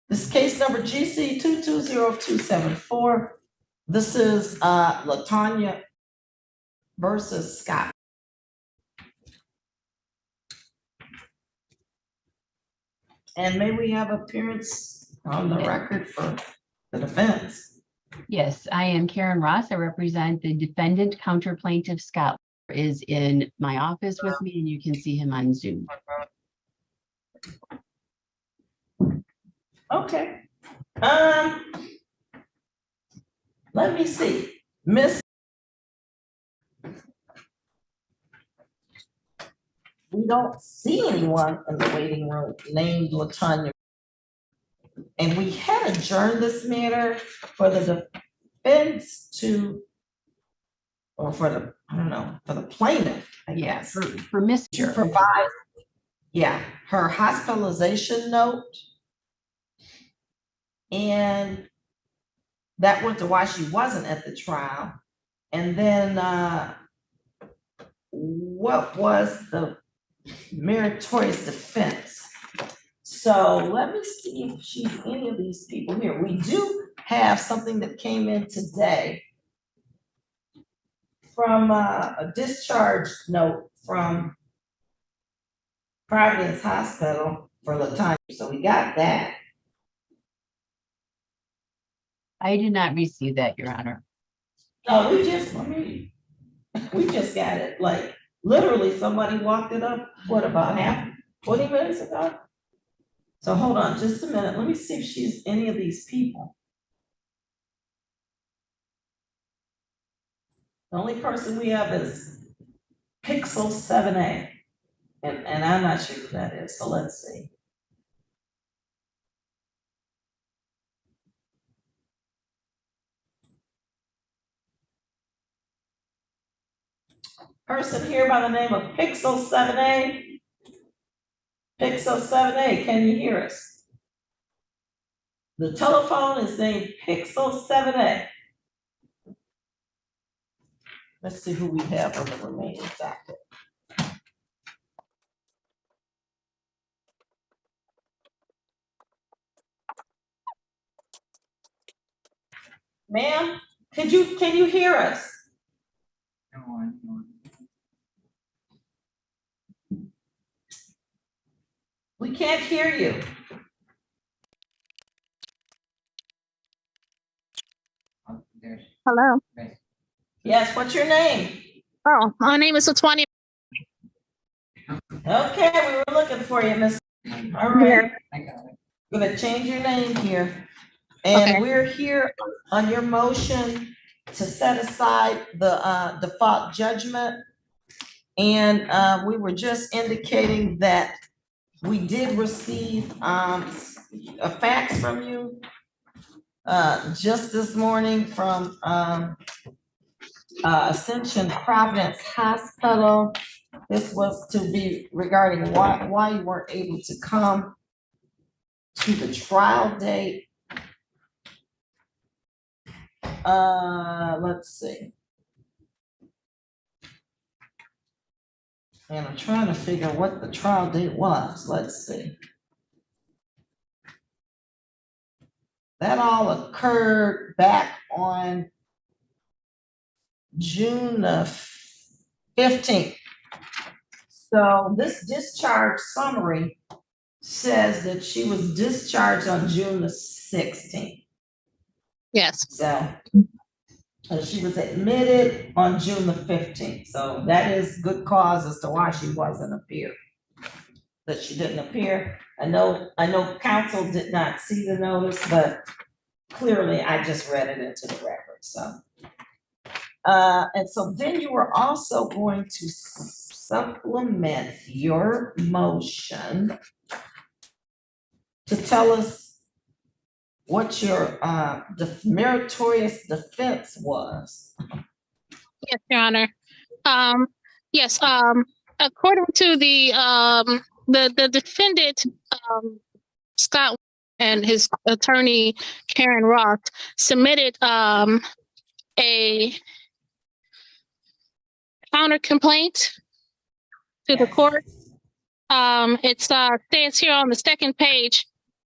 This is case number GC 220274. This is LaTanya versus Scott. And may we have appearance on the record for the defense? Yes, I am Karen Ross. I represent the defendant. Counter plaintiff Scott is in my office with me, and you can see him on Zoom. Okay. Let me see. Miss, we don't see anyone in the waiting room named LaTanya. And we had adjourned this matter for the defense to, or for the, I don't know, for the plaintiff, I guess. For Mr. To provide, her hospitalization note. And that went to why she wasn't at the trial. And then what was the meritorious defense? So let me see if she's any of these people here. We do have something that came in today from a discharge note from Providence Hospital for LaTanya. So we got that. I did not receive that, Your Honor. No, we just got it. Like literally somebody walked it up, what, about 20 minutes ago? So hold on just a minute. Let me see if she's any of these people. The only person we have is Pixel 7A. And I'm not sure who that is, so let's see. Person here by the name of Pixel 7A. Pixel 7A, can you hear us? The telephone is named Pixel 7A. Let's see who we have on the remaining docket. Ma'am, can you hear us? We can't hear you. Hello. Yes, what's your name? Oh, my name is LaTanya. Okay, we were looking for you, Miss. All right. I'm gonna change your name here. And Okay. we're here on your motion to set aside the default judgment. And we were just indicating that we did receive a fax from you just this morning from Ascension Providence Hospital. This was to be regarding why you weren't able to come to the trial date. Let's see. And I'm trying to figure what the trial date was. Let's see. That all occurred back on June the 15th. So this discharge summary says that she was discharged on June the 16th. Yes. So she was admitted on June the 15th. So that is good cause as to why she wasn't appear. That she didn't appear. I know counsel did not see the notice, but clearly I just read it into the record. So and so then you were also going to supplement your motion to tell us what your meritorious defense was. Yes, Your Honor. Yes. According to the defendant, Scott and his attorney Karen Roth submitted a counter complaint to the court. It says here on the second page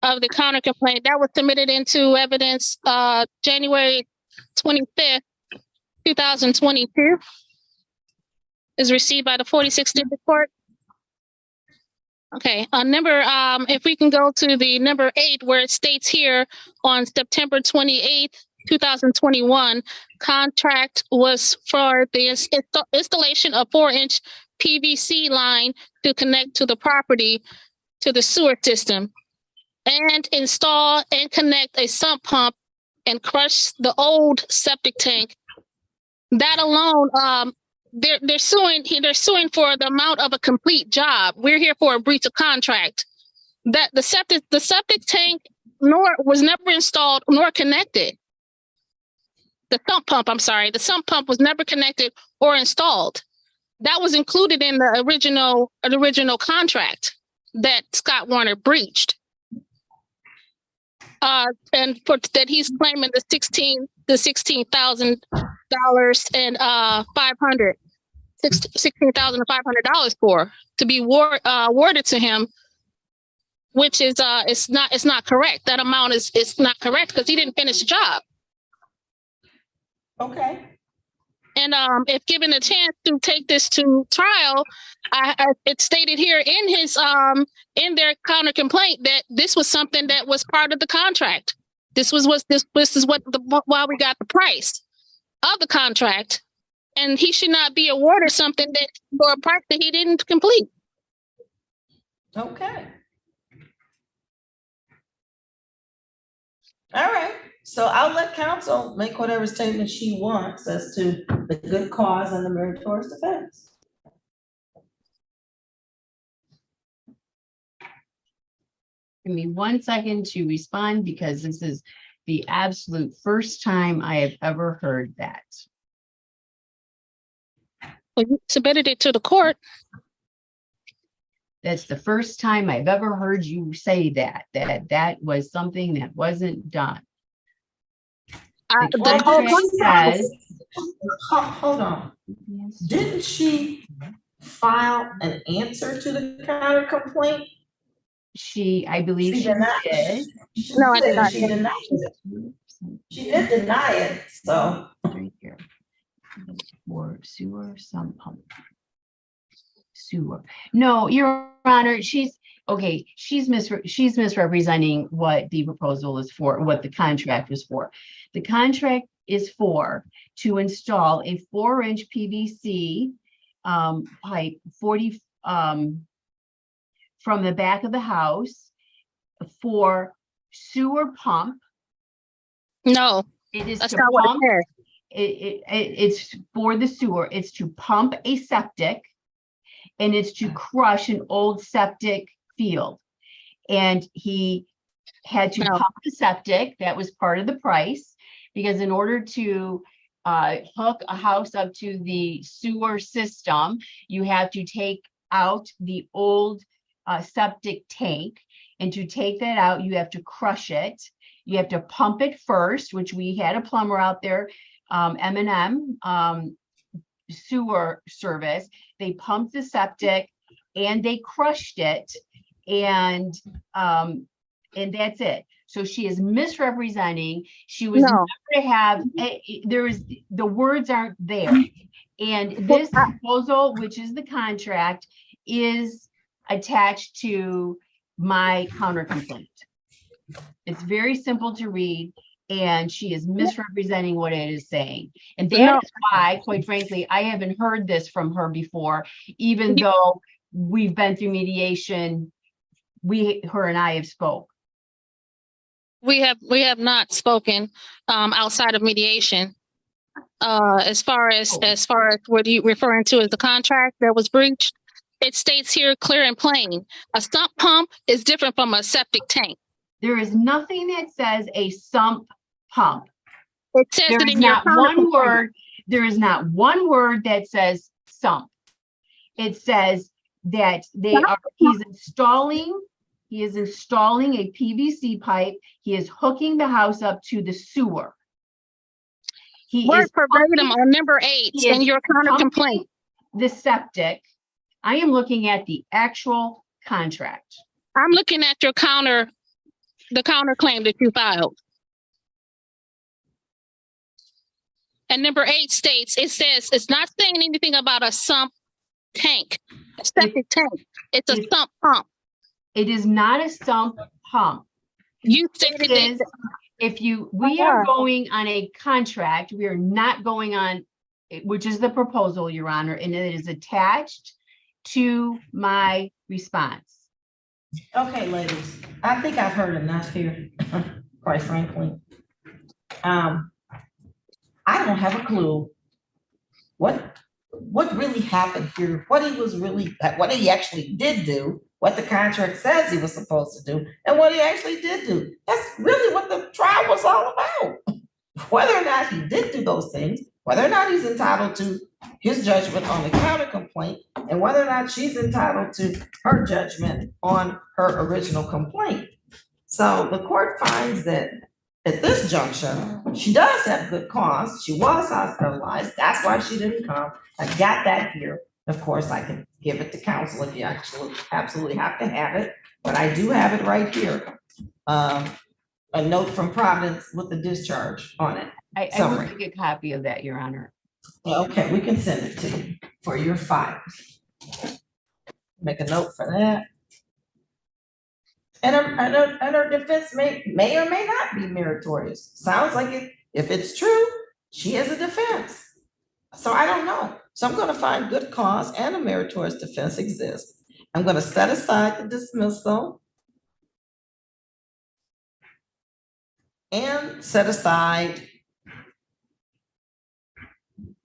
of the counter complaint that was submitted into evidence January 25th, 2022, is received by the 46th District Court. Okay, if we can go to the number 8, where it states here on September 28th, 2021, contract was for the installation of 4-inch PVC line to connect to the property to the sewer system, and install and connect a sump pump and crush the old septic tank. That alone, they're suing for the amount of a complete job. We're here for a breach of contract. That the septic tank was never installed nor connected. The sump pump was never connected or installed. That was included in the original contract that Scott Warner breached. And for that, he's claiming the $16,500 and $16,500 for to be awarded to him, which is it's not correct. That amount is not correct because he didn't finish the job. Okay. And if given a chance to take this to trial, it's stated here in his in their counter complaint that this was something that was part of the contract. This is why we got the price of the contract, and he should not be awarded something that for a price that he didn't complete. Okay. All right. So I'll let counsel make whatever statement she wants as to the good cause and the meritorious defense. Give me 1 second to respond because this is the absolute first time I have ever heard that. Well, you submitted it to the court. That's the first time I've ever heard you say that was something that wasn't done. The contract says, hold on. Didn't she file an answer to the counter complaint? I believe she did. No, I did not. She denied it. She did deny it, so. Right here. For sewer, sump pump. Sewer. No, Your Honor, she's misrepresenting what the proposal is for, what the contract is for. The contract is to install a 4-inch PVC pipe 40 from the back of the house for sewer pump. No, it is that's to not pump. What it's for the sewer. It's to pump a septic, and it's to crush an old septic field. And he had to pump the septic. That was part of the price, because in order to hook a house up to the sewer system, you have to take out the old septic tank. And to take that out, you have to crush it. You have to pump it first, which we had a plumber out there, M&M sewer service. They pumped the septic and they crushed it, and that's it. So she is misrepresenting. She was never to have. The words aren't there, and this proposal, which is the contract, is attached to my counter complaint. It's very simple to read, and she is misrepresenting what it is saying. And that is why, quite frankly, I haven't heard this from her before, even though we've been through mediation. Her and I have spoke. We have not spoken outside of mediation. As far as what you referring to as the contract that was breached, it states here clear and plain. A sump pump is different from a septic tank. There is nothing that says a sump pump. It says there it is in your not one word. There is not one word that says sump. It says that he is installing a PVC pipe. He is hooking the house up to the sewer. Word verbatim on number 8 in your counter complaint. The septic. I am looking at the actual contract. I'm looking at your counter the counterclaim that you filed. And number 8 states, it says, it's not saying anything about a sump tank, a septic tank. It's a sump pump. It is not a sump pump. You stated It is, that. we are going on a contract, we are not going on, which is the proposal, Your Honor, and it is attached to my response. Okay, ladies, I think I've heard enough here, quite frankly. I don't have a clue what really happened here, what he actually did do, what the contract says he was supposed to do, and what he actually did do. That's really what the trial was all about. Whether or not he did do those things, whether or not he's entitled to his judgment on the counter complaint, and whether or not she's entitled to her judgment on her original complaint. So the court finds that at this juncture, she does have good cause. She was hospitalized. That's why she didn't come. I got that here. Of course, I can give it to counsel if you actually absolutely have to have it, but I do have it right here. A note from Providence with the discharge on it. I will make a copy of that, Your Honor. Okay, we can send it to you for your files. Make a note for that. And her defense may or may not be meritorious. Sounds like it. If it's true, she has a defense. So I don't know. So I'm going to find good cause and a meritorious defense exists. I'm going to set aside the dismissal and set aside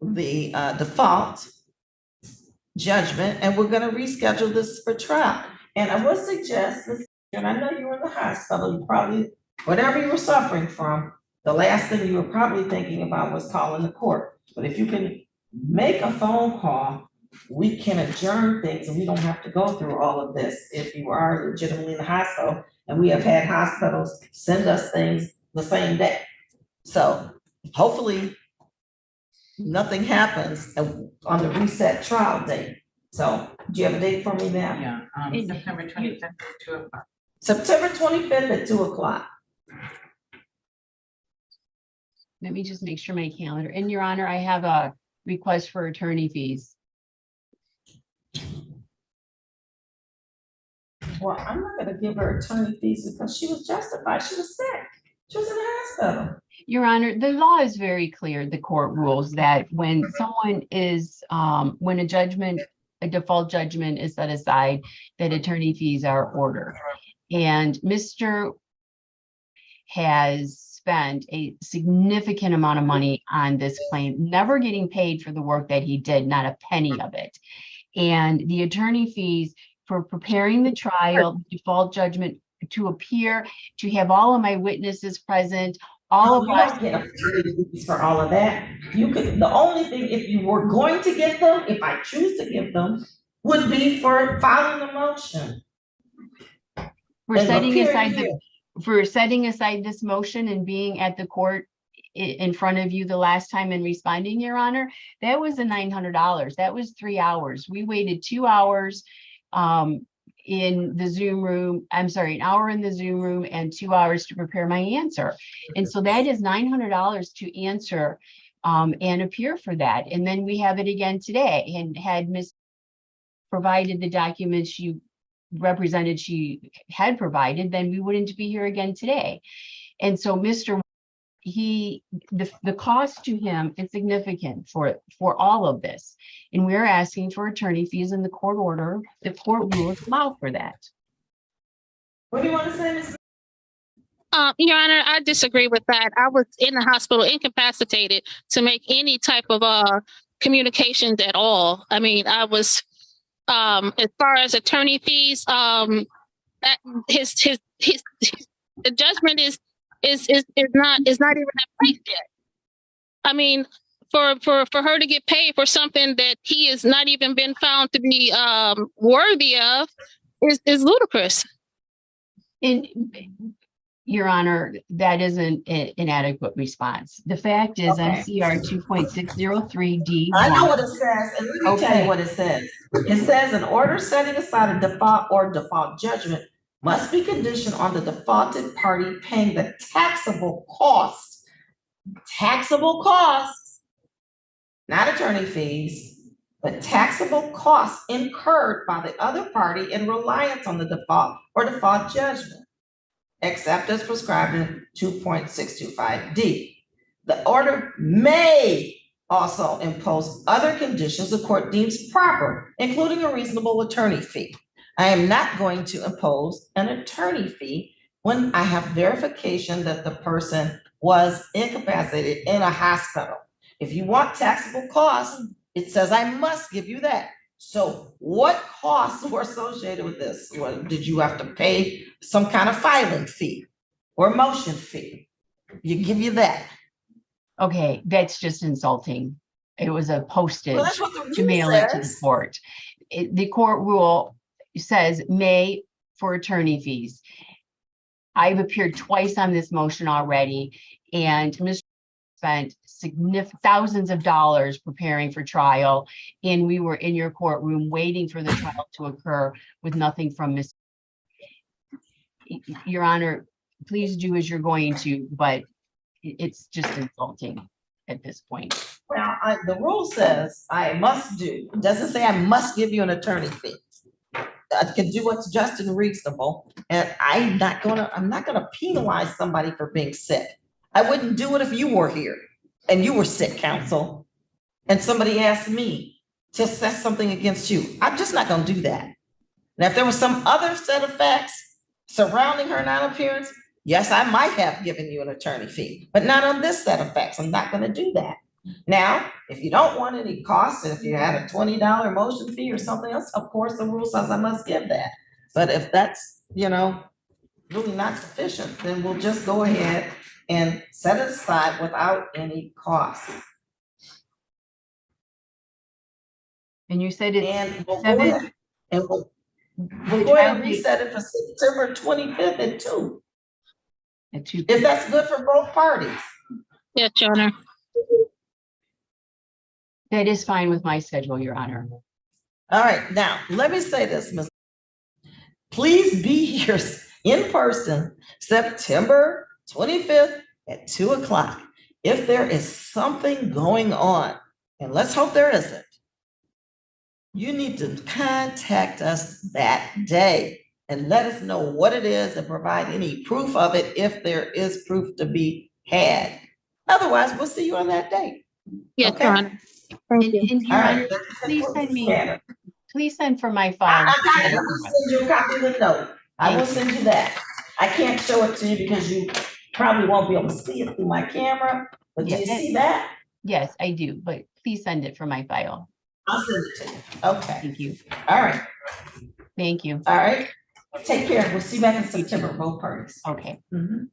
the default judgment, and we're going to reschedule this for trial. And I would suggest, and I know you were in the hospital, you probably, whatever you were suffering from, the last thing you were probably thinking about was calling the court. But if you can make a phone call, we can adjourn things and we don't have to go through all of this if you are legitimately in the hospital. And we have had hospitals send us things the same day. So hopefully nothing happens on the reset trial date. So do you have a date for me now? Yeah, September 25th at 2 o'clock. September 25th at 2 o'clock. Let me just make sure my calendar. And Your Honor, I have a request for attorney fees. Well, I'm not gonna give her attorney fees because she was justified. She was sick. She was in the hospital. Your Honor, the law is very clear, the court rules that when someone is, when a default judgment is set aside, that attorney fees are ordered. And Mr. has spent a significant amount of money on this claim, never getting paid for the work that he did, not a penny of it. And the attorney fees for preparing the trial, default judgment to appear, to have all of my witnesses present, all of us. Get for all of that. You could, the only thing, if you were going to get them, if I choose to give them, would be for filing the motion. We're setting aside this motion and being at the court in front of you the last time and responding, Your Honor. That was the $900. That was 3 hours. We waited 2 hours in the Zoom room. I'm sorry, an hour in the Zoom room and 2 hours to prepare my answer. And so that is $900 to answer and appear for that. And then we have it again today. And had Ms. provided the documents she represented she had provided, then we wouldn't be here again today. And so Mr. the cost to him is significant for all of this. And we're asking for attorney fees in the court order. The court rules allow for that. What do you want to say, Ms.? Your Honor, I disagree with that. I was in the hospital incapacitated to make any type of communications at all. I mean, I was as far as attorney fees, his the judgment is not even in place yet. I mean, for her to get paid for something that he has not even been found to be worthy of is ludicrous. And Your Honor, that isn't an inadequate response. The fact is, Okay. MCR 2.603D. I know what it says, and let me tell you what it says. It says an order setting aside a default judgment must be conditioned on the defaulted party paying the taxable costs, not attorney fees, but taxable costs incurred by the other party in reliance on the default or default judgment, except as prescribed in 2.625D. The order may also impose other conditions the court deems proper, including a reasonable attorney fee. I am not going to impose an attorney fee when I have verification that the person was incapacitated in a hospital. If you want taxable costs, it says I must give you that. So what costs were associated with this? Did you have to pay some kind of filing fee or motion fee? You give you that. Okay, that's just insulting. It was a postage Well, that's what the to rule mail it to the says. court. The court rule says may for attorney fees. I've appeared twice on this motion already, and Mr. spent significant thousands of dollars preparing for trial, and we were in your courtroom waiting for the trial to occur with nothing from Ms. Your Honor, please do as you're going to, but it's just insulting at this point. Well, the rule says I must do. It doesn't say I must give you an attorney fee. I can do what's just and reasonable, and I'm not gonna penalize somebody for being sick. I wouldn't do it if you were here and you were sick, counsel, and somebody asked me to assess something against you. I'm just not gonna do that. Now, if there was some other set of facts surrounding her non-appearance, yes, I might have given you an attorney fee, but not on this set of facts. I'm not gonna do that. Now, if you don't want any costs, and if you had a $20 motion fee or something else, of course, the rule says I must give that. But if that's, really not sufficient, then we'll just go ahead and set it aside without any cost. And you said it's And we'll go 7. ahead and we'll The go ahead trial and date reset it for September 25th at 2, at 2. if that's good for both parties. Yes, Your Honor. That is fine with my schedule, Your Honor. All right, now, let me say this, Ms. Please be here in person September 25th at 2 o'clock. If there is something going on, and let's hope there isn't, you need to contact us that day and let us know what it is and provide any proof of it if there is proof to be had. Otherwise, we'll see you on that date. Yes, Okay? Your Honor. Thank you. And Your All Honor, right. please send me, Yeah. please send for my file. I will send you a copy of the note. I will send you that. I can't show it to you because you probably won't be able to see it through my camera, but do you Yeah, see that? Yes, I do, but please send it for my file. I'll send it to you. Okay, Thank you. all right, Thank you. all right. Take care. We'll see you back in September, both parties. Okay. Mhm.